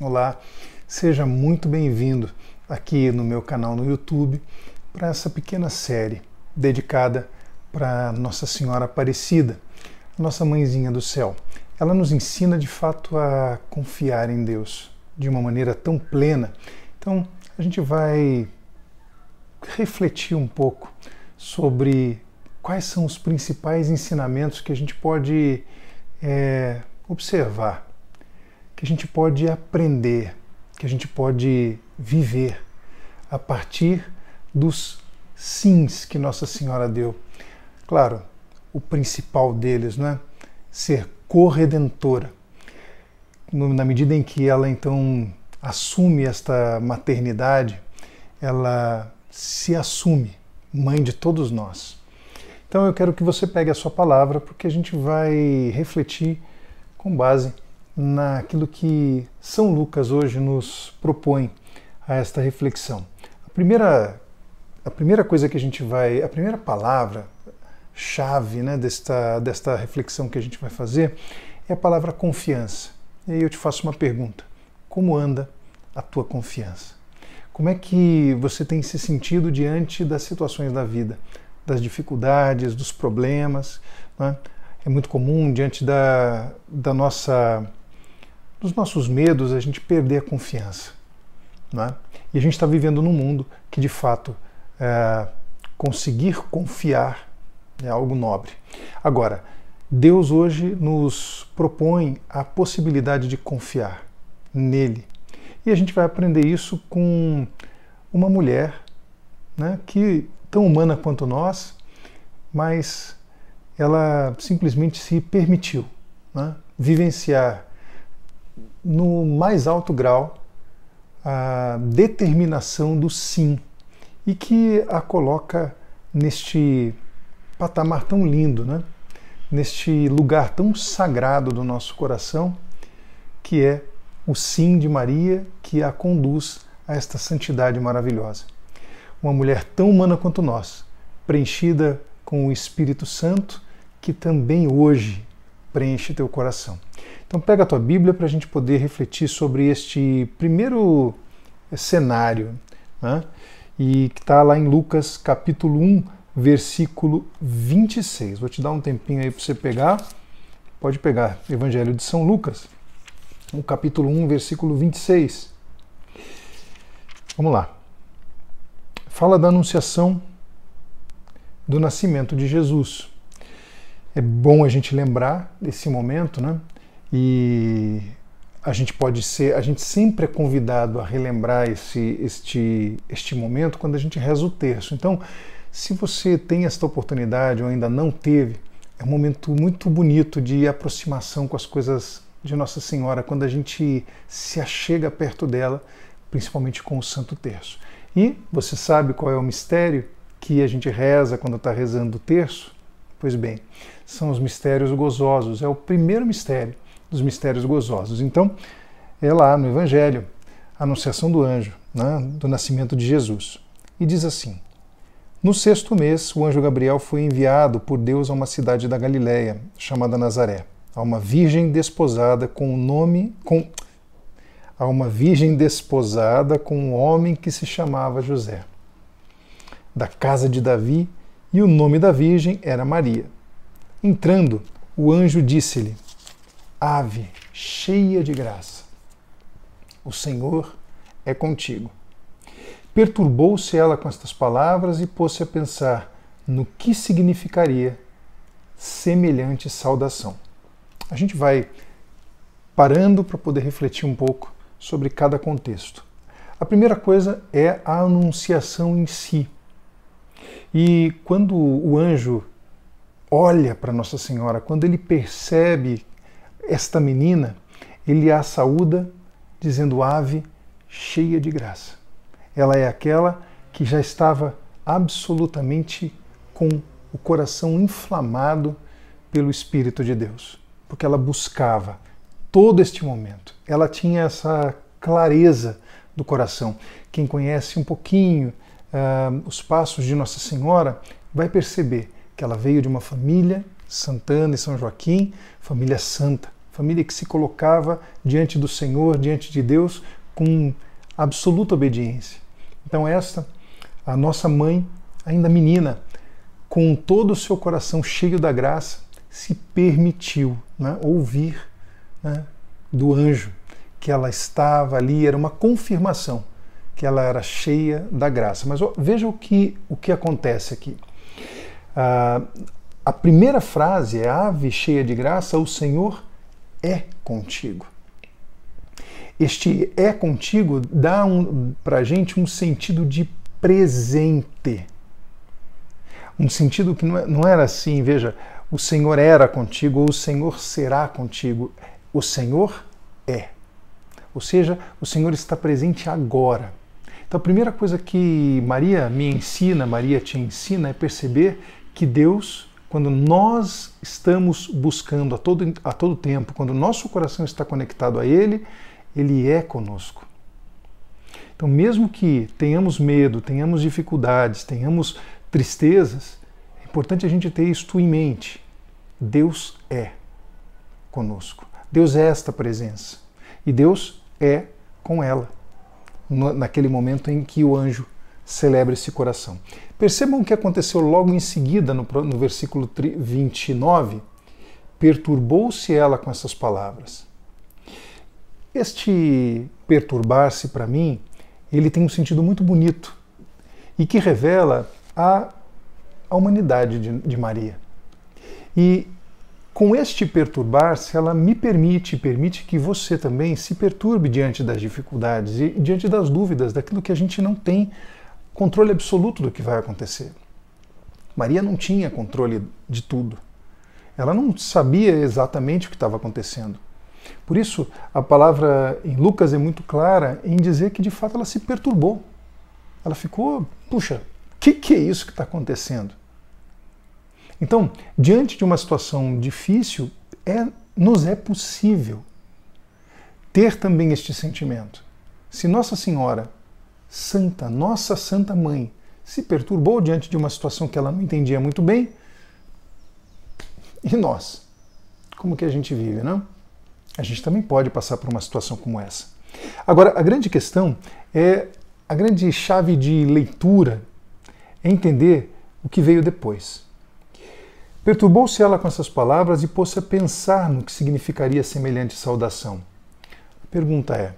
Olá, seja muito bem-vindo aqui no meu canal no YouTube para essa pequena série dedicada para Nossa Senhora Aparecida, nossa mãezinha do céu. Ela nos ensina de fato a confiar em Deus de uma maneira tão plena. Então a gente vai refletir um pouco sobre quais são os principais ensinamentos que a gente pode observar, que a gente pode aprender, que a gente pode viver a partir dos sims que Nossa Senhora deu. Claro, o principal deles, não é? Ser corredentora. Na medida em que ela então assume esta maternidade, ela se assume mãe de todos nós. Então eu quero que você pegue a sua palavra, porque a gente vai refletir com base naquilo que São Lucas hoje nos propõe a esta reflexão. A primeira coisa que a gente vai, a primeira palavra-chave, né, desta reflexão que a gente vai fazer é a palavra confiança. E aí eu te faço uma pergunta: como anda a tua confiança? Como é que você tem se sentido diante das situações da vida, das dificuldades, dos problemas, né? É muito comum, diante dos nossos medos, a gente perder a confiança, né? E a gente está vivendo num mundo que, de fato, conseguir confiar é algo nobre. Agora, Deus hoje nos propõe a possibilidade de confiar nele. E a gente vai aprender isso com uma mulher, né, que tão humana quanto nós, mas ela simplesmente se permitiu, né, vivenciar no mais alto grau a determinação do sim, e que a coloca neste patamar tão lindo, né, neste lugar tão sagrado do nosso coração, que é o sim de Maria, que a conduz a esta santidade maravilhosa. Uma mulher tão humana quanto nós, preenchida com o Espírito Santo, que também hoje preenche teu coração. Então pega a tua Bíblia para a gente poder refletir sobre este primeiro cenário, né? E que está lá em Lucas capítulo 1, versículo 26. Vou te dar um tempinho aí para você pegar. Pode pegar Evangelho de São Lucas, no capítulo 1, versículo 26. Vamos lá. Fala da anunciação do nascimento de Jesus. É bom a gente lembrar desse momento, né? E a gente sempre é convidado a relembrar este momento quando a gente reza o terço. Então, se você tem esta oportunidade ou ainda não teve, é um momento muito bonito de aproximação com as coisas de Nossa Senhora, quando a gente se achega perto dela, principalmente com o Santo Terço. E você sabe qual é o mistério que a gente reza quando está rezando o terço? Pois bem, são os mistérios gozosos. É o primeiro mistério dos mistérios gozosos. Então, é lá no Evangelho, a anunciação do anjo, né, do nascimento de Jesus. E diz assim: no 6º mês, o anjo Gabriel foi enviado por Deus a uma cidade da Galileia, chamada Nazaré, a uma virgem desposada com um homem que se chamava José, da casa de Davi, e o nome da virgem era Maria. Entrando, o anjo disse-lhe: Ave, cheia de graça, o Senhor é contigo. Perturbou-se ela com estas palavras e pôs-se a pensar no que significaria semelhante saudação. A gente vai parando para poder refletir um pouco sobre cada contexto. A primeira coisa é a anunciação em si. E quando o anjo olha para Nossa Senhora, quando ele percebe esta menina, ele a saúda dizendo: Ave, cheia de graça. Ela é aquela que já estava absolutamente com o coração inflamado pelo Espírito de Deus, porque ela buscava todo este momento. Ela tinha essa clareza do coração. Quem conhece um pouquinho os passos de Nossa Senhora vai perceber que ela veio de uma família, Santana e São Joaquim, família santa, família que se colocava diante do Senhor, diante de Deus, com absoluta obediência. Então esta, a nossa mãe, ainda menina, com todo o seu coração cheio da graça, se permitiu, né, ouvir, né, do anjo que ela estava ali, era uma confirmação que ela era cheia da graça. Mas veja o que acontece aqui. A primeira frase é: ave cheia de graça, o Senhor é contigo. Este é contigo dá para a gente um sentido de presente. Um sentido que não era assim, veja, o Senhor era contigo ou o Senhor será contigo. O Senhor é. Ou seja, o Senhor está presente agora. Então a primeira coisa que Maria me ensina, Maria te ensina, é perceber que Deus, quando nós estamos buscando a todo tempo, quando o nosso coração está conectado a Ele, Ele é conosco. Então mesmo que tenhamos medo, tenhamos dificuldades, tenhamos tristezas, é importante a gente ter isto em mente. Deus é conosco. Deus é esta presença. E Deus é com ela, naquele momento em que o anjo celebra esse coração. Percebam o que aconteceu logo em seguida, no versículo 29. Perturbou-se ela com essas palavras. Este perturbar-se, para mim, ele tem um sentido muito bonito e que revela a humanidade de Maria. E com este perturbar-se, ela me permite que você também se perturbe diante das dificuldades e diante das dúvidas, daquilo que a gente não tem controle absoluto do que vai acontecer. Maria não tinha controle de tudo. Ela não sabia exatamente o que estava acontecendo. Por isso, a palavra em Lucas é muito clara em dizer que, de fato, ela se perturbou. Ela ficou, puxa, o que é isso que está acontecendo? Então, diante de uma situação difícil, nos é possível ter também este sentimento. Se Nossa Senhora, Santa, nossa Santa Mãe, se perturbou diante de uma situação que ela não entendia muito bem, e nós? Como que a gente vive, não? A gente também pode passar por uma situação como essa. Agora, a grande questão a grande chave de leitura é entender o que veio depois. Perturbou-se ela com essas palavras e pôs-se a pensar no que significaria semelhante saudação. A pergunta é,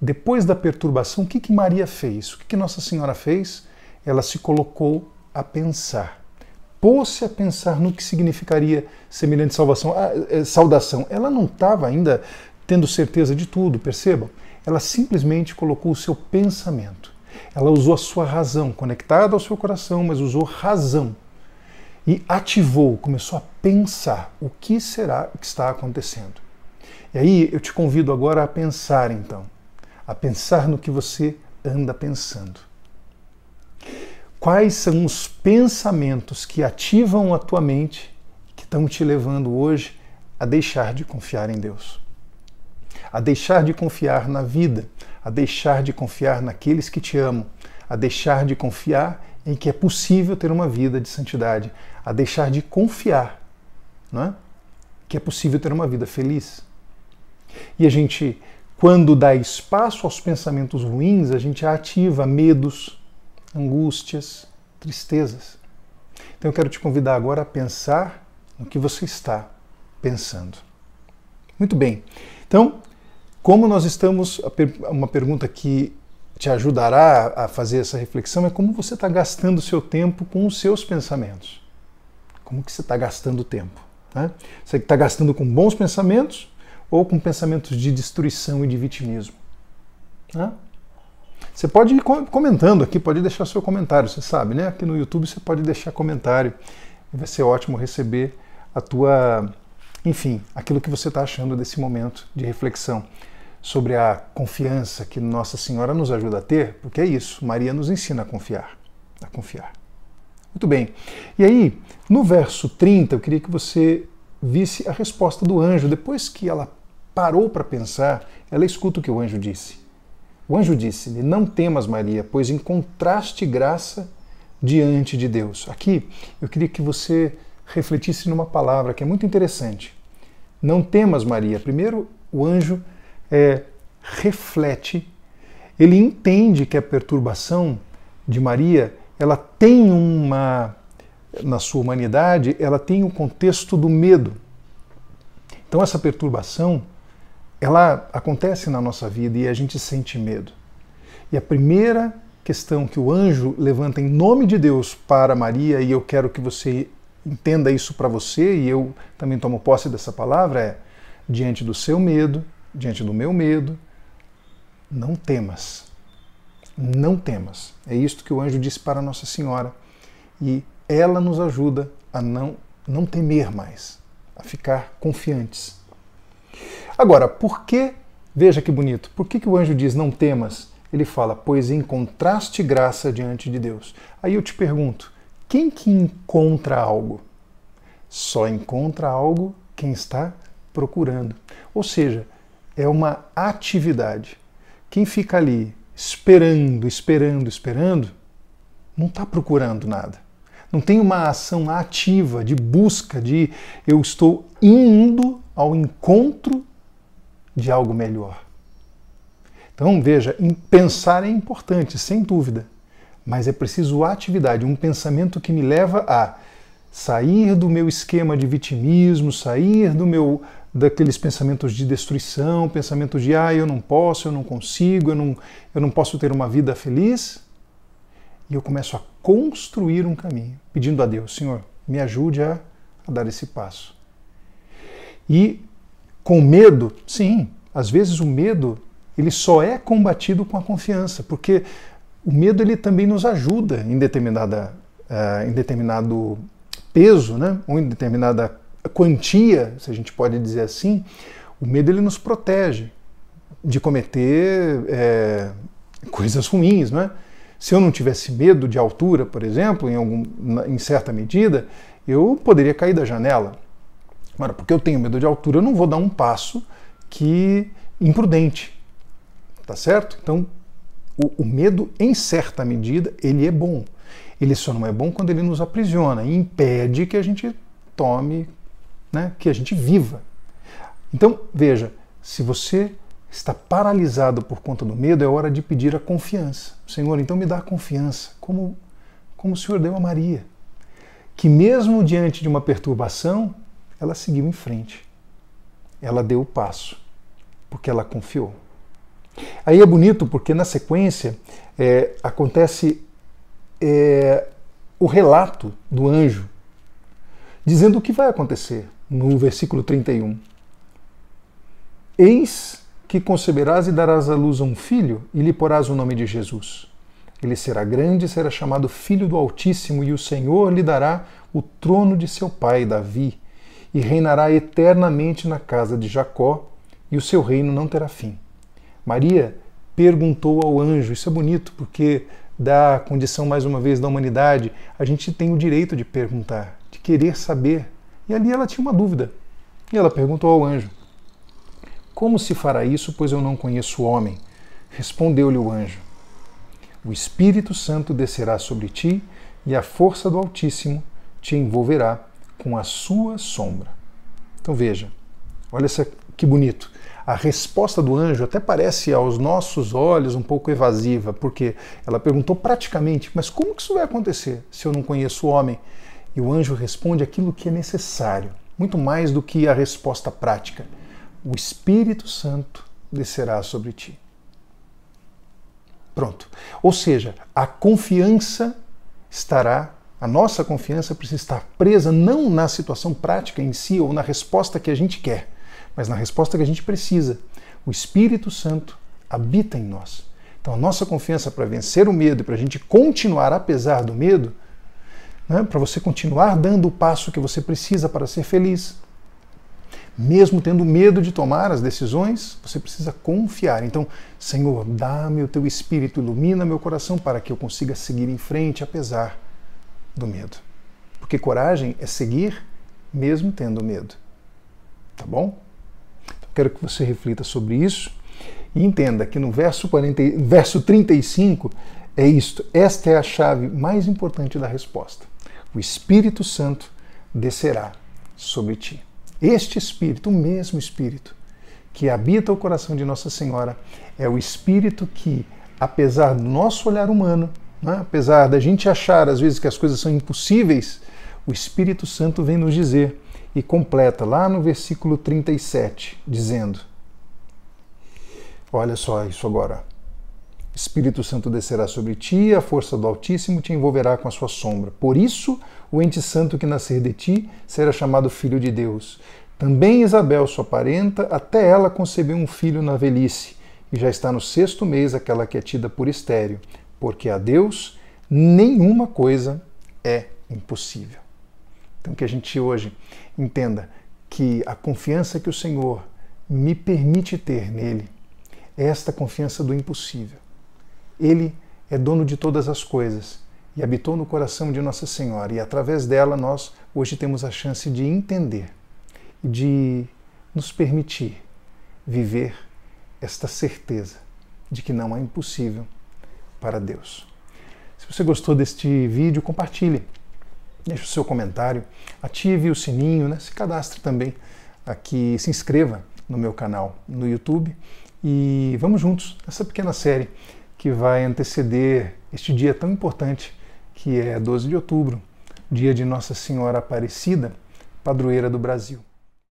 depois da perturbação, o que Maria fez? O que Nossa Senhora fez? Ela se colocou a pensar. Pôs-se a pensar no que significaria semelhante saudação. Ela não estava ainda tendo certeza de tudo, percebam? Ela simplesmente colocou o seu pensamento. Ela usou a sua razão, conectada ao seu coração, mas usou razão. E ativou, começou a pensar o que será que está acontecendo. E aí eu te convido agora a pensar então, a pensar no que você anda pensando. Quais são os pensamentos que ativam a tua mente, que estão te levando hoje a deixar de confiar em Deus? A deixar de confiar na vida, a deixar de confiar naqueles que te amam, a deixar de confiar em que é possível ter uma vida de santidade, a deixar de confiar, não é? Que é possível ter uma vida feliz. E a gente, quando dá espaço aos pensamentos ruins, a gente ativa medos, angústias, tristezas. Então eu quero te convidar agora a pensar no que você está pensando. Muito bem. Então, como nós estamos, uma pergunta que te ajudará a fazer essa reflexão é como você está gastando o seu tempo com os seus pensamentos. Como que você está gastando tempo? Né? Você está gastando com bons pensamentos ou com pensamentos de destruição e de vitimismo? Né? Você pode ir comentando aqui, pode deixar seu comentário, você sabe, né? Aqui no YouTube você pode deixar comentário. Vai ser ótimo receber a tua, enfim, aquilo que você está achando desse momento de reflexão sobre a confiança que Nossa Senhora nos ajuda a ter, porque é isso, Maria nos ensina a confiar. Muito bem. E aí, no verso 30, eu queria que você visse a resposta do anjo. Depois que ela parou para pensar, ela escuta o que o anjo disse. O anjo disse-lhe, não temas, Maria, pois encontraste graça diante de Deus. Aqui, eu queria que você refletisse numa palavra que é muito interessante. Não temas, Maria. Primeiro, o anjo reflete, ele entende que a perturbação de Maria, ela tem na sua humanidade, ela tem o contexto do medo. Então essa perturbação, ela acontece na nossa vida e a gente sente medo. E a primeira questão que o anjo levanta em nome de Deus para Maria, e eu quero que você entenda isso para você, e eu também tomo posse dessa palavra, é: diante do seu medo, diante do meu medo, não temas. Não temas. É isto que o anjo disse para Nossa Senhora. E ela nos ajuda a não temer mais, a ficar confiantes. Agora, por que, veja que bonito, por que o anjo diz não temas? Ele fala, pois encontraste graça diante de Deus. Aí eu te pergunto, quem que encontra algo? Só encontra algo quem está procurando. Ou seja, é uma atividade. Quem fica ali esperando, não está procurando nada. Não tem uma ação ativa de busca, de eu estou indo ao encontro de algo melhor. Então, veja, pensar é importante, sem dúvida, mas é preciso atividade, um pensamento que me leva a sair do meu esquema de vitimismo, sair daqueles pensamentos de destruição, pensamentos de eu não posso, eu não consigo, eu não posso ter uma vida feliz, e eu começo a construir um caminho, pedindo a Deus, Senhor, me ajude a dar esse passo. E com medo, sim, às vezes o medo ele só é combatido com a confiança, porque o medo ele também nos ajuda em determinado peso, né? Ou em determinada quantia, se a gente pode dizer assim. O medo ele nos protege de cometer coisas ruins, não é? Se eu não tivesse medo de altura, por exemplo, em certa medida, eu poderia cair da janela. Agora, porque eu tenho medo de altura, eu não vou dar um passo imprudente. Tá certo? Então, o medo, em certa medida, ele é bom. Ele só não é bom quando ele nos aprisiona e impede que a gente tome, né, que a gente viva. Então, veja, se você está paralisado por conta do medo, é hora de pedir a confiança. Senhor, então me dá a confiança, como o Senhor deu a Maria, que mesmo diante de uma perturbação, ela seguiu em frente. Ela deu o passo, porque ela confiou. Aí é bonito porque na sequência acontece o relato do anjo dizendo o que vai acontecer no versículo 31. Eis que conceberás e darás à luz a um filho e lhe porás o nome de Jesus. Ele será grande e será chamado Filho do Altíssimo, e o Senhor lhe dará o trono de seu pai Davi e reinará eternamente na casa de Jacó, e o seu reino não terá fim. Maria perguntou ao anjo, isso é bonito porque da condição, mais uma vez, da humanidade, a gente tem o direito de perguntar, de querer saber. E ali ela tinha uma dúvida. E ela perguntou ao anjo, como se fará isso, pois eu não conheço o homem? Respondeu-lhe o anjo, o Espírito Santo descerá sobre ti e a força do Altíssimo te envolverá com a sua sombra. Então veja, olha que bonito. A resposta do anjo até parece aos nossos olhos um pouco evasiva, porque ela perguntou praticamente, mas como que isso vai acontecer se eu não conheço o homem? E o anjo responde aquilo que é necessário, muito mais do que a resposta prática. O Espírito Santo descerá sobre ti. Pronto. Ou seja, a nossa confiança precisa estar presa não na situação prática em si ou na resposta que a gente quer, mas na resposta que a gente precisa. O Espírito Santo habita em nós. Então a nossa confiança para vencer o medo e para a gente continuar apesar do medo, né, para você continuar dando o passo que você precisa para ser feliz, mesmo tendo medo de tomar as decisões, você precisa confiar. Então, Senhor, dá-me o teu Espírito, ilumina meu coração para que eu consiga seguir em frente apesar do medo. Porque coragem é seguir mesmo tendo medo. Tá bom? Quero que você reflita sobre isso e entenda que no verso 35 é isto. Esta é a chave mais importante da resposta. O Espírito Santo descerá sobre ti. Este Espírito, o mesmo Espírito que habita o coração de Nossa Senhora, é o Espírito que, apesar do nosso olhar humano, né, apesar da gente achar às vezes que as coisas são impossíveis, o Espírito Santo vem nos dizer e completa lá no versículo 37, dizendo, olha só isso agora, Espírito Santo descerá sobre ti e a força do Altíssimo te envolverá com a sua sombra. Por isso, o ente santo que nascer de ti será chamado Filho de Deus. Também Isabel, sua parenta, até ela concebeu um filho na velhice, e já está no 6º mês aquela que é tida por estéril, porque a Deus nenhuma coisa é impossível. Então que a gente hoje entenda que a confiança que o Senhor me permite ter nele é esta confiança do impossível. Ele é dono de todas as coisas e habitou no coração de Nossa Senhora, e através dela nós hoje temos a chance de entender e de nos permitir viver esta certeza de que não é impossível para Deus. Se você gostou deste vídeo, compartilhe, deixe o seu comentário, ative o sininho, né? Se cadastre também aqui, se inscreva no meu canal no YouTube e vamos juntos nessa pequena série que vai anteceder este dia tão importante que é 12 de outubro, dia de Nossa Senhora Aparecida, padroeira do Brasil.